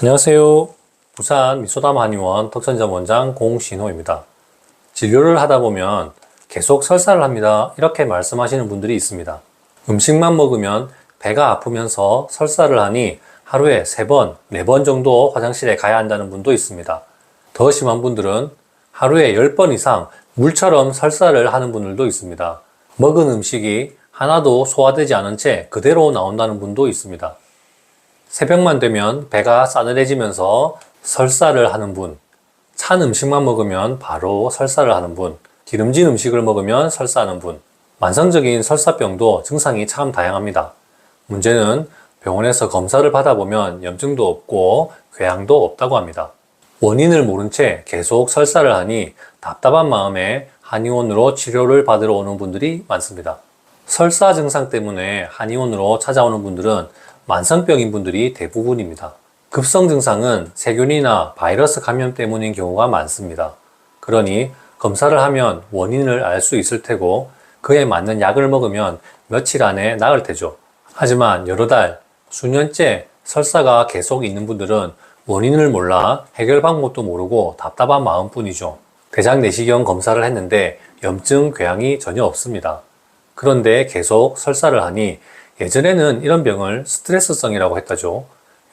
안녕하세요. 부산 미소담 한의원 덕천점 원장 공신호입니다. 진료를 하다 보면 계속 설사를 합니다. 이렇게 말씀하시는 분들이 있습니다. 음식만 먹으면 배가 아프면서 설사를 하니 하루에 3번, 4번 정도 화장실에 가야 한다는 분도 있습니다. 더 심한 분들은 하루에 10번 이상 물처럼 설사를 하는 분들도 있습니다. 먹은 음식이 하나도 소화되지 않은 채 그대로 나온다는 분도 있습니다. 새벽만 되면 배가 싸늘해지면서 설사를 하는 분, 찬 음식만 먹으면 바로 설사를 하는 분, 기름진 음식을 먹으면 설사하는 분, 만성적인 설사병도 증상이 참 다양합니다. 문제는 병원에서 검사를 받아보면 염증도 없고 궤양도 없다고 합니다. 원인을 모른 채 계속 설사를 하니 답답한 마음에 한의원으로 치료를 받으러 오는 분들이 많습니다. 설사 증상 때문에 한의원으로 찾아오는 분들은 만성병인 분들이 대부분입니다. 급성 증상은 세균이나 바이러스 감염 때문인 경우가 많습니다. 그러니 검사를 하면 원인을 알 수 있을 테고 그에 맞는 약을 먹으면 며칠 안에 나을 테죠. 하지만 여러 달, 수년째 설사가 계속 있는 분들은 원인을 몰라 해결 방법도 모르고 답답한 마음뿐이죠. 대장 내시경 검사를 했는데 염증, 궤양이 전혀 없습니다. 그런데 계속 설사를 하니 예전에는 이런 병을 스트레스성이라고 했다죠.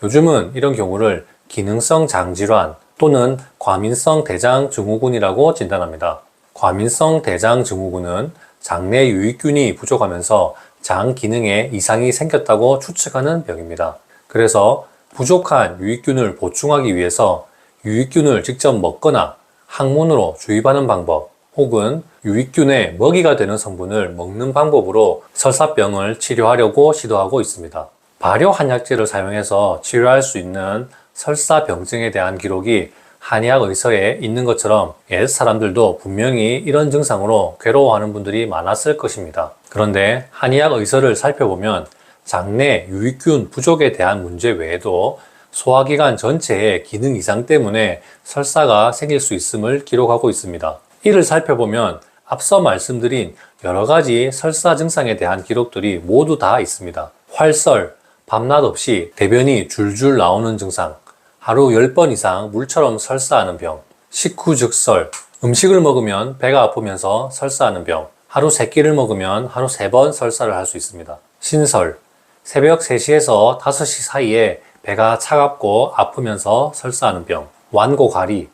요즘은 이런 경우를 기능성 장질환 또는 과민성 대장 증후군이라고 진단합니다. 과민성 대장 증후군은 장내 유익균이 부족하면서 장 기능에 이상이 생겼다고 추측하는 병입니다. 그래서 부족한 유익균을 보충하기 위해서 유익균을 직접 먹거나 항문으로 주입하는 방법 혹은 유익균의 먹이가 되는 성분을 먹는 방법으로 설사병을 치료하려고 시도하고 있습니다. 발효한약제를 사용해서 치료할 수 있는 설사병증에 대한 기록이 한의학 의서에 있는 것처럼 옛 사람들도 분명히 이런 증상으로 괴로워하는 분들이 많았을 것입니다. 그런데 한의학 의서를 살펴보면 장내 유익균 부족에 대한 문제 외에도 소화기관 전체의 기능 이상 때문에 설사가 생길 수 있음을 기록하고 있습니다. 이를 살펴보면 앞서 말씀드린 여러 가지 설사 증상에 대한 기록들이 모두 다 있습니다. 활설, 밤낮 없이 대변이 줄줄 나오는 증상, 하루 10번 이상 물처럼 설사하는 병, 식후즉설, 음식을 먹으면 배가 아프면서 설사하는 병, 하루 3끼를 먹으면 하루 3번 설사를 할 수 있습니다. 신설, 새벽 3시에서 5시 사이에 배가 차갑고 아프면서 설사하는 병, 완고가리,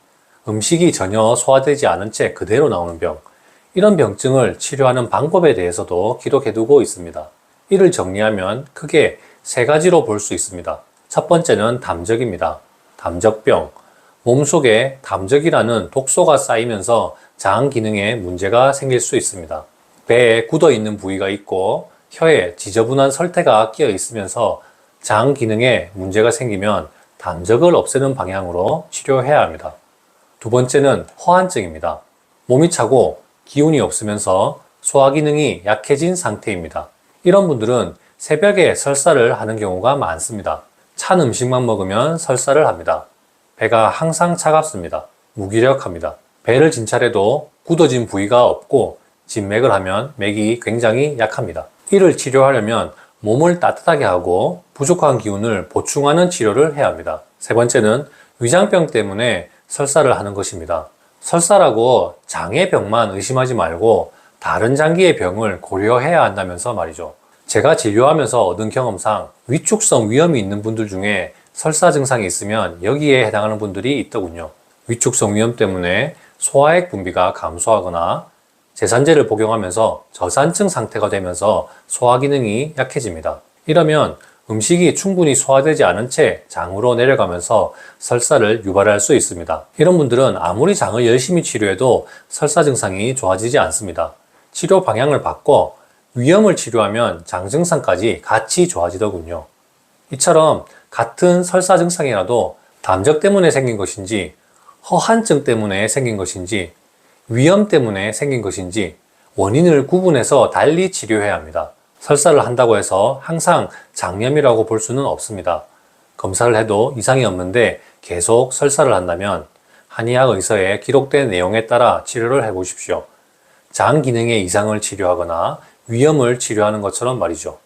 음식이 전혀 소화되지 않은 채 그대로 나오는 병, 이런 병증을 치료하는 방법에 대해서도 기록해두고 있습니다. 이를 정리하면 크게 3가지로 볼 수 있습니다. 첫 번째는 담적입니다. 담적병, 몸속에 담적이라는 독소가 쌓이면서 장 기능에 문제가 생길 수 있습니다. 배에 굳어있는 부위가 있고 혀에 지저분한 설태가 끼어 있으면서 장 기능에 문제가 생기면 담적을 없애는 방향으로 치료해야 합니다. 두 번째는 허한증입니다. 몸이 차고 기운이 없으면서 소화 기능이 약해진 상태입니다. 이런 분들은 새벽에 설사를 하는 경우가 많습니다. 찬 음식만 먹으면 설사를 합니다. 배가 항상 차갑습니다. 무기력합니다. 배를 진찰해도 굳어진 부위가 없고 진맥을 하면 맥이 굉장히 약합니다. 이를 치료하려면 몸을 따뜻하게 하고 부족한 기운을 보충하는 치료를 해야 합니다. 세 번째는 위장병 때문에 설사를 하는 것입니다. 설사라고 장의 병만 의심하지 말고 다른 장기의 병을 고려해야 한다면서 말이죠. 제가 진료하면서 얻은 경험상 위축성 위염이 있는 분들 중에 설사 증상이 있으면 여기에 해당하는 분들이 있더군요. 위축성 위염 때문에 소화액 분비가 감소하거나 제산제를 복용하면서 저산증 상태가 되면서 소화 기능이 약해집니다. 이러면 음식이 충분히 소화되지 않은 채 장으로 내려가면서 설사를 유발할 수 있습니다. 이런 분들은 아무리 장을 열심히 치료해도 설사 증상이 좋아지지 않습니다. 치료 방향을 바꿔 위염을 치료하면 장 증상까지 같이 좋아지더군요. 이처럼 같은 설사 증상이라도 담적 때문에 생긴 것인지, 허한증 때문에 생긴 것인지, 위염 때문에 생긴 것인지 원인을 구분해서 달리 치료해야 합니다. 설사를 한다고 해서 항상 장염이라고 볼 수는 없습니다. 검사를 해도 이상이 없는데 계속 설사를 한다면 한의학 의서에 기록된 내용에 따라 치료를 해보십시오. 장 기능의 이상을 치료하거나 위염을 치료하는 것처럼 말이죠.